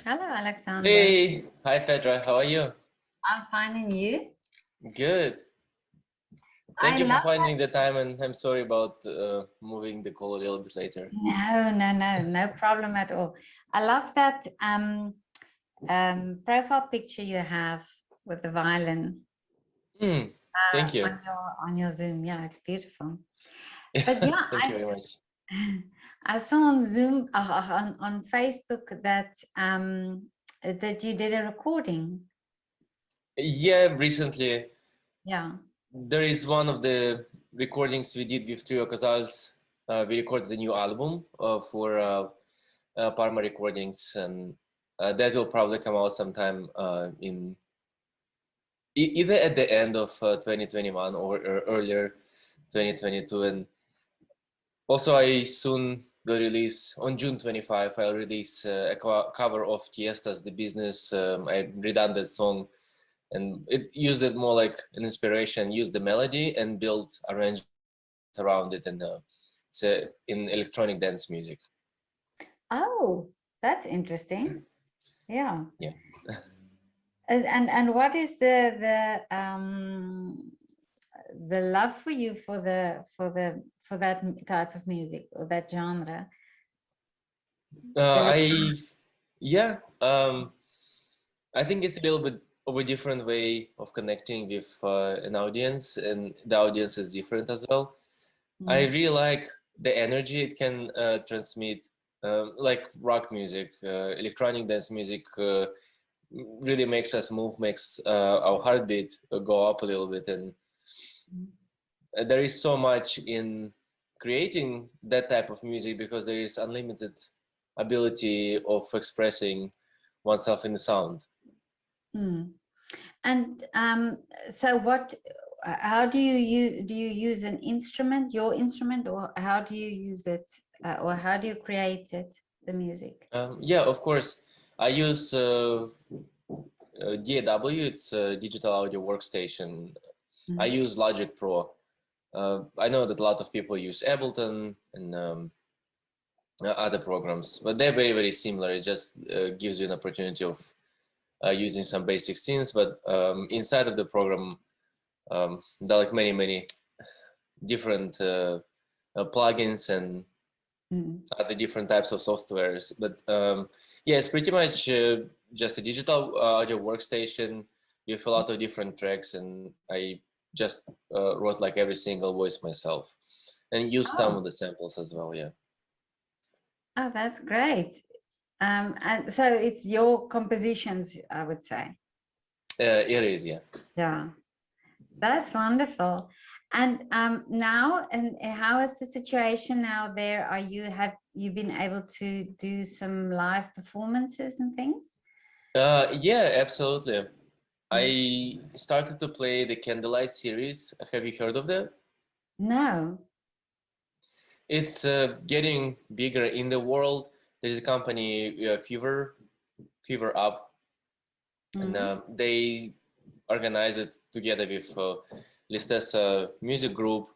Hello, Alexander. Hey, hi Petra, how are you? I'm fine, and you? Good. Thank I you for love finding the time, and I'm sorry about moving the call a little bit later. no problem at all. I love that profile picture you have with the violin Hmm, thank you. on your Zoom. Yeah, it's beautiful. But yeah, Thank you very much. I saw on Zoom on Facebook that that you did a recording. Yeah, recently Yeah. there is one of the recordings we did with Trio Casals. We recorded a new album for Parma Recordings, and that will probably come out sometime in either at the end of 2021 or earlier 2022. And also, I soon will release on June 25. I'll release a cover of Tiesta's "The Business." I redone that song and it used it more like an inspiration. Used the melody and built arrangement around it, and it's in electronic dance music. Oh, that's interesting. Yeah. Yeah. And what is the love for you for that type of music or that genre? I yeah. I think it's a little bit of a different way of connecting with an audience, and the audience is different as well. I Mm. really like the energy it can transmit, like rock music, electronic dance music. Really makes us move, makes our heartbeat go up a little bit, and there is so much in creating that type of music because there is unlimited ability of expressing oneself in the sound. Mm. And so what? How do you use an instrument, your instrument, or how do you use it, or how do you create it, the music? Yeah, of course. I use DAW. It's a digital audio workstation. I Mm. use Logic Pro. I know that a lot of people use Ableton and other programs, but they're very, very similar. It just gives you an opportunity of using some basic scenes, but inside of the program, there are like many, many different plugins and Mm. other different types of softwares. But yeah, it's pretty much just a digital audio workstation with a lot of different tracks, and I just wrote like every single voice myself and used some Oh, of the samples as well. Yeah, oh, that's great. And so it's your compositions, I would say. it is. Yeah. Yeah. That's wonderful. And now, and how is the situation now there? Have you been able to do some live performances and things? Yeah, absolutely. Mm. I started to play the Candlelight series. Have you heard of that? No. It's getting bigger in the world. There's a company, Fever Up, and Mm. they organize it together with Listes music group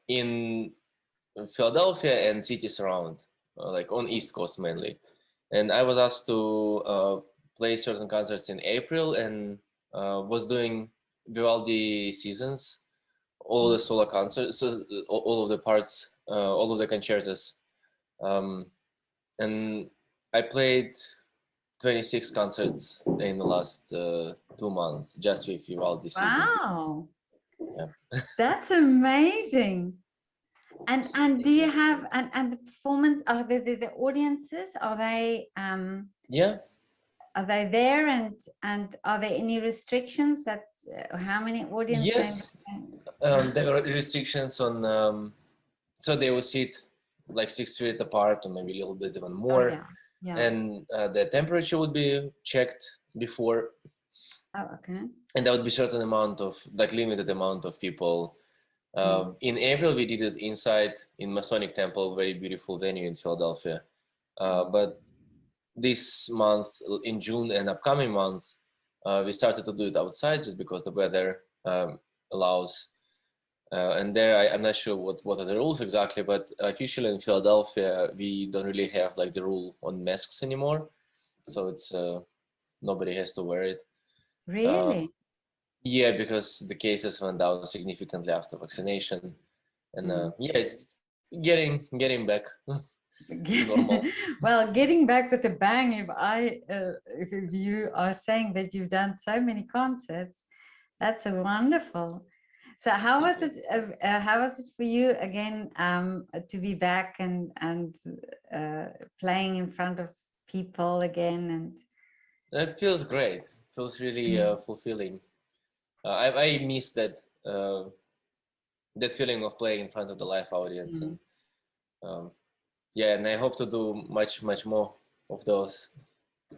in Philadelphia and cities around, like on East Coast mainly. And I was asked to play certain concerts in April, and was doing Vivaldi seasons, all Mm. the solo concerts, so all of the parts, all of the concertos, um, and I played 26 concerts in the last 2 months just with Vivaldi seasons. Wow, Yeah. that's amazing. And do Thank you you. have and the performance, are the audiences, Yeah. are they there, and are there any restrictions that how many audience members Yes. There were restrictions on, so they will sit like 6 feet apart or maybe a little bit even Oh more, yeah, yeah. and the temperature would be checked before, Oh, okay. and there would be certain amount of like limited amount of people. Mm. In April, we did it inside in Masonic Temple, very beautiful venue in Philadelphia. But this month, in June and upcoming month, we started to do it outside just because the weather allows. And there, I'm not sure what are the rules exactly, but officially in Philadelphia, we don't really have like the rule on masks anymore. so it's nobody has to wear it. Really? Yeah, because the cases went down significantly after vaccination, and yeah, it's getting back to normal. Well, getting back with a bang, if you are saying that you've done so many concerts, that's a wonderful. So how was it for you again to be back and playing in front of people again and It feels great. Feels really fulfilling. I miss that feeling of playing in front of the live audience, and um, yeah, and I hope to do much more of those.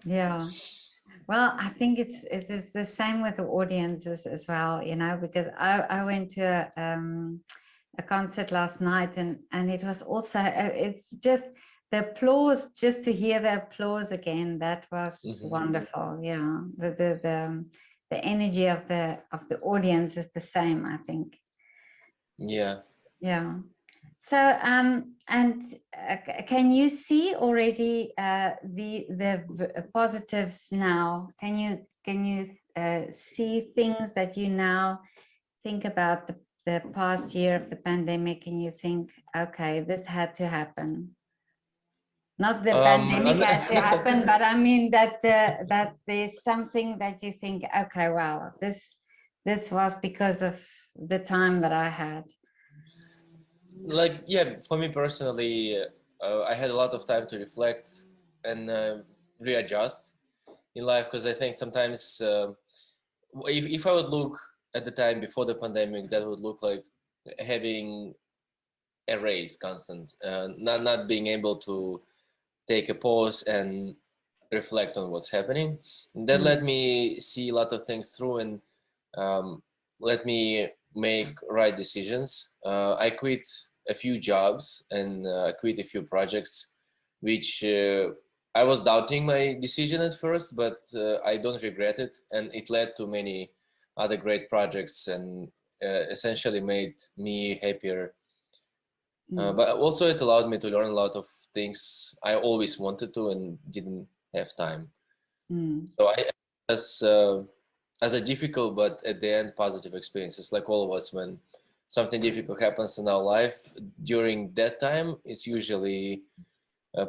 yeah. Well, I think it is the same with the audiences as well, you know, because I went to a concert last night and it was also it's just the applause, just to hear the applause again, that was wonderful. Yeah, the energy of the audience is the same, I think. Yeah. Yeah. So and can you see already the positives now? Can you see things that you now think about the past year of the pandemic and you think, okay, this had to happen? Not the pandemic had to happen, but I mean that that there's something that you think, okay, wow, this was because of the time that I had. Like, yeah, for me personally, I had a lot of time to reflect and readjust in life, because I think sometimes if I would look at the time before the pandemic, that would look like having a race constant, not being able to take a pause and reflect on what's happening. And that let me see a lot of things through, and um, let me make right decisions. I quit a few jobs and quit a few projects, which I was doubting my decision at first, but I don't regret it, and it led to many other great projects and essentially made me happier. But also it allowed me to learn a lot of things I always wanted to and didn't have time. So I as as a difficult but at the end positive experiences, like all of us, when something difficult happens in our life during that time, it's usually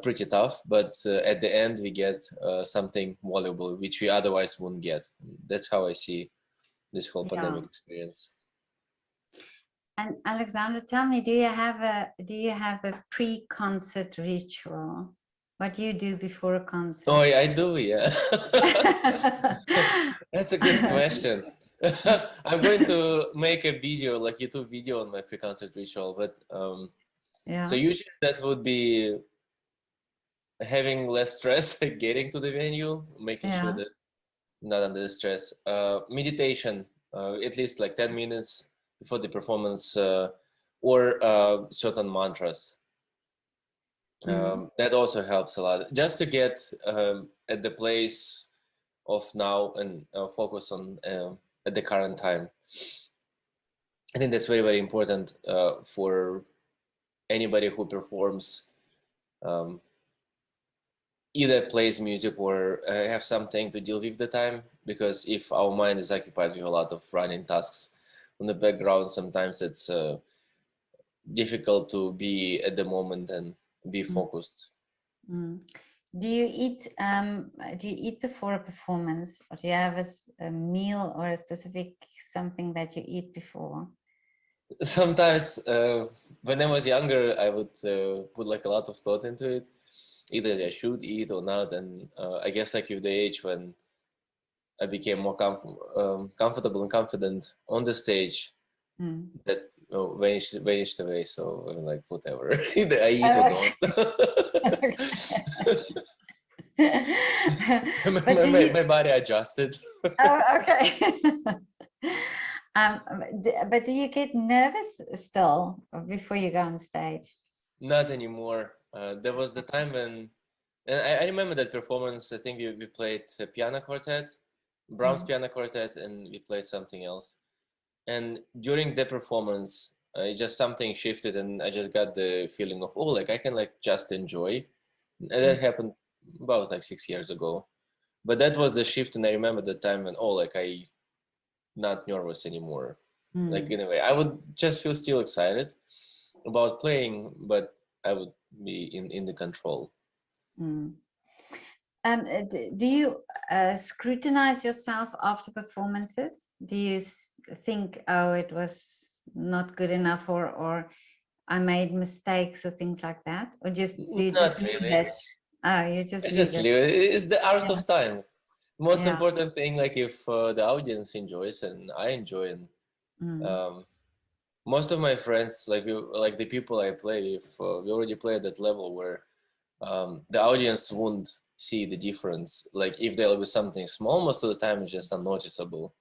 pretty tough, but at the end we get something valuable which we otherwise wouldn't get. That's how I see this whole Yeah. pandemic experience. And Alexandra, tell me, do you have a pre-concert ritual? What do you do before a Oh, concert? yeah, I do, yeah. That's a good question. I'm going to make a video, like YouTube video, on my pre-concert ritual, but so Yeah. usually that would be having less stress getting to the venue, making sure Yeah. that not under stress. Meditation, at least like 10 minutes before the performance, or certain mantras. That also helps a lot. Just to get at the place of now and focus on at the current time. I think that's very important for anybody who performs, um, either plays music or have something to deal with the time. Because if our mind is occupied with a lot of running tasks on the background, sometimes it's difficult to be at the moment and be focused. Mm. Do you eat before a performance, or do you have a meal or a specific something that you eat before? Sometimes when I was younger, I would put like a lot of thought into it. Either I should eat or not, and I guess like with the age, when I became more comfortable and confident on the stage, that vanished away. So I'm like, whatever, either I eat or Oh, don't. okay. But do you? My body adjusted. Oh, okay. But do you get nervous still before you go on stage? Not anymore. There was the time when, and I remember that performance. I think we played a piano quartet, Brahms piano quartet, and we played something else. And during the performance, just something shifted, and I just got the feeling of, oh, like I can like just enjoy. And that happened about like 6 years ago. But that was the shift, and I remember the time when, oh, like I not nervous anymore. Like in a way, I would just feel still excited about playing, but I would be in the control. Do you scrutinize yourself after performances? Do you think, oh, it was not good enough, or I made mistakes or things like that? Or just do you just Not leave really. it? Oh, you just I leave just it. leave it. It's the art Yeah. of time. Most Yeah. important thing, like if the audience enjoys and I enjoy, and most of my friends, like the people I play with, we already play at that level where the audience won't see the difference. Like if there will be something small, most of the time it's just unnoticeable.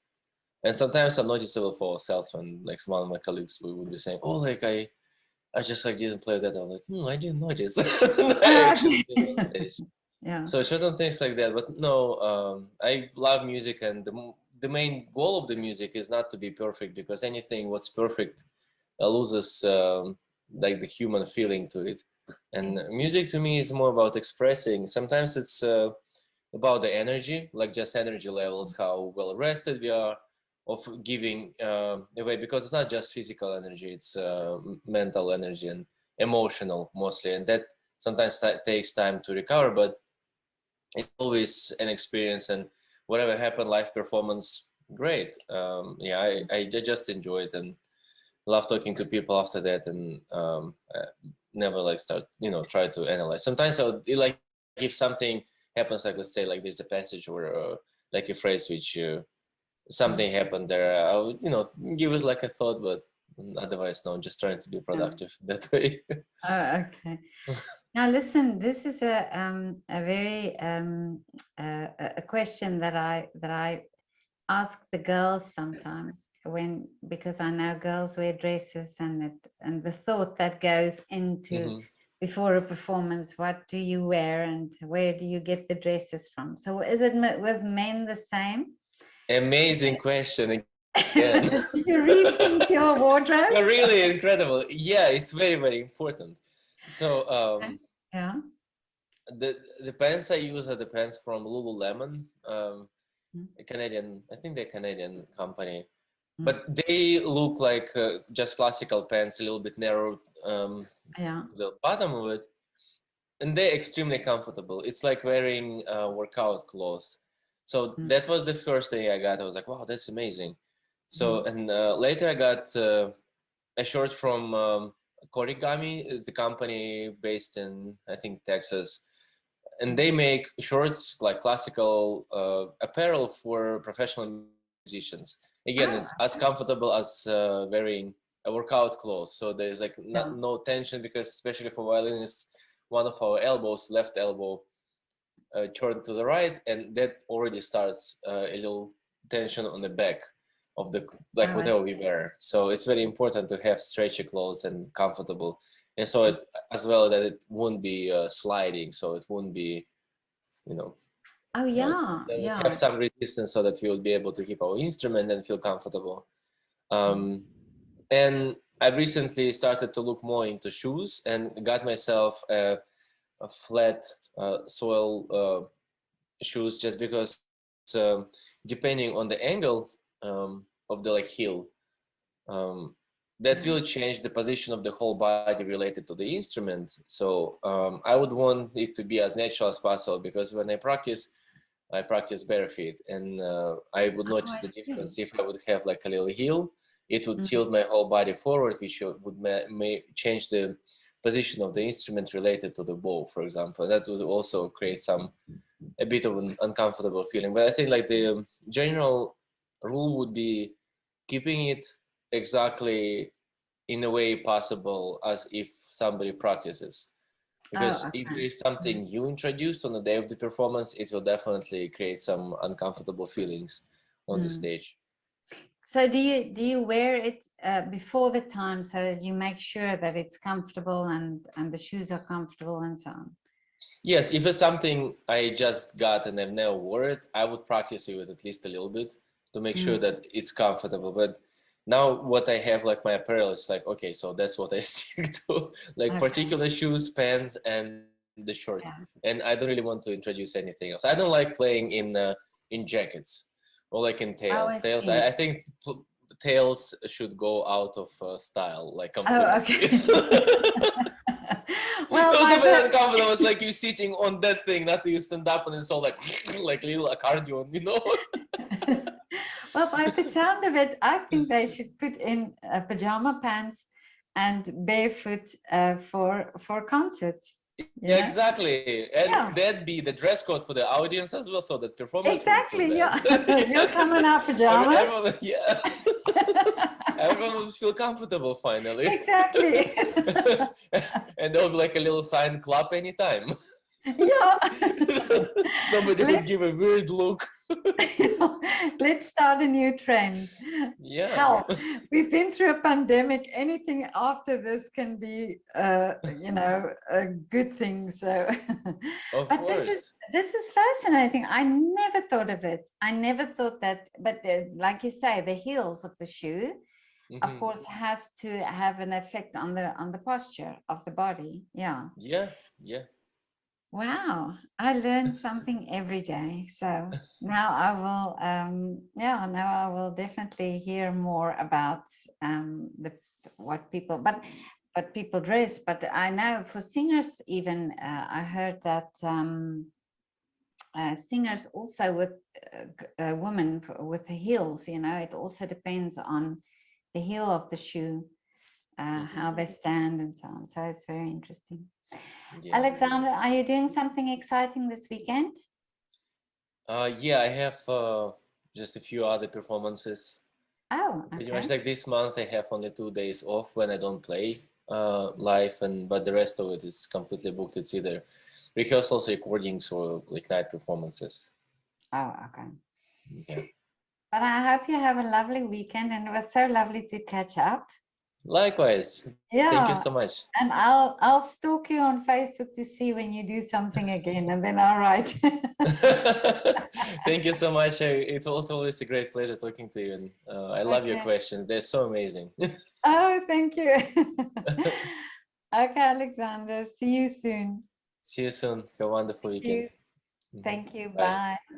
And sometimes unnoticeable for ourselves when like one of my colleagues we would be saying, oh, like I just like didn't play that. I'm like, I didn't notice. I actually did on stage. Yeah. So certain things like that. But no, I love music, and the main goal of the music is not to be perfect, because anything what's perfect loses like the human feeling to it. And music to me is more about expressing. Sometimes it's about the energy, like just energy levels, how well rested we are, of giving away, because it's not just physical energy, it's mental energy and emotional mostly, and that sometimes takes time to recover, but it's always an experience. And whatever happened, live performance, great. Yeah, I just enjoy it and love talking to people after that, and never like start try to analyze. Sometimes I would like, if something happens, like let's say like there's a passage or like a phrase which something happened there, I would give it like a thought, but otherwise no, just trying to be productive that way. Oh, okay. Now listen, this is a very a question that I ask the girls sometimes, because I know girls wear dresses, and the thought that goes into before a performance, what do you wear and where do you get the dresses from? So is it with men the same? Amazing question again. Did you rethink your wardrobe? You're really incredible. Yeah, it's very, very important. So Yeah. the pants I use are the pants from Lululemon, a Canadian, I think they're Canadian company, but they look like just classical pants, a little bit narrow Yeah. to the bottom of it, and they're extremely comfortable. It's like wearing workout clothes. So that was the first thing I got. I was like, wow, that's amazing. So and later I got a shirt from Korigami, is the company based in, I think, Texas, and they make shorts like classical apparel for professional musicians. Again, it's as comfortable as wearing a workout clothes. So there's like no tension, because especially for violinists, one of our elbows, left elbow, turned to the right, and that already starts a little tension on the back of the like whatever we wear. So it's very important to have stretchy clothes and comfortable, and so it as well that it won't be sliding, so it won't be Oh yeah, that would have yeah. some resistance, so that we will be able to keep our instrument and feel comfortable. And I recently started to look more into shoes and got myself a flat soil shoes, just because depending on the angle of the like heel, that will change the position of the whole body related to the instrument. So I would want it to be as natural as possible, because when I practice bare feet, and I would notice the difference if I would have like a little heel. It would tilt my whole body forward, which would may change the position of the instrument related to the bow, for example. That would also create a bit of an uncomfortable feeling. But I think like the general rule would be keeping it exactly in a way possible as if somebody practices. Because if there is something you introduce on the day of the performance, it will definitely create some uncomfortable feelings on the stage. So do you wear it before the time, so that you make sure that it's comfortable and the shoes are comfortable and so on? Yes, if it's something I just got and I've never worn it, I would practice it with at least a little bit to make sure that it's comfortable. But now what I have, like my apparel, is like, okay, so that's what I stick to, like particular shoes, pants, and the short. Yeah. And I don't really want to introduce anything else. I don't like playing in jackets or like in Oh, tails. I Tails, see. I think tails should go out of style, like Oh, completely. okay. It Well, was by a bit the uncomfortable. It's like you sitting on that thing, not you stand up and it's all like little accordion, you know? well, by the sound of it, I think they should put in pajama pants and barefoot for concerts. You Yeah, know? exactly. And Yeah, that'd be the dress code for the audience as well, so that performers will feel exactly. that. Yeah, you'll come in our Every- pajamas. Everyone, yeah. Everyone will feel comfortable finally. Exactly. And there'll be like a little sign, clap anytime. Yeah. Nobody would Let's give a weird look. let's start a new trend. Yeah. Hell, we've been through a pandemic. Anything after this can be, a good thing. So, Of but course. this is fascinating. I never thought of it. I never thought that. But like you say, the heels of the shoe, of Hmm. course, has to have an effect on the posture of the body. Yeah. Yeah, yeah. Wow, I learn something every day. So now I will, now I will definitely hear more about the what people, but people dress. But I know for singers, even I heard that singers also with women with the heels. You know, it also depends on the heel of the shoe, how Hmm. they stand, and so on. So it's very interesting. Yeah. Alexandra, are you doing something exciting this weekend? Yeah, I have just a few other performances. Oh, Pretty okay. much like this month, I have only 2 days off when I don't play live, but the rest of it is completely booked. It's either rehearsals, recordings, or like night performances. Oh, okay. Yeah. But I hope you have a lovely weekend, and it was so lovely to catch up. Likewise. Thank you Yeah, so much. and I'll stalk you on Facebook to see when you do something again, and then I'll write. Thank you so much. It was always a great pleasure talking to you, and I love your Okay. questions. They're so amazing. Oh, thank you. Okay, Alexander. See you soon. See you soon. Have a wonderful Thank weekend. you. Mhm. Thank you. Bye. Bye.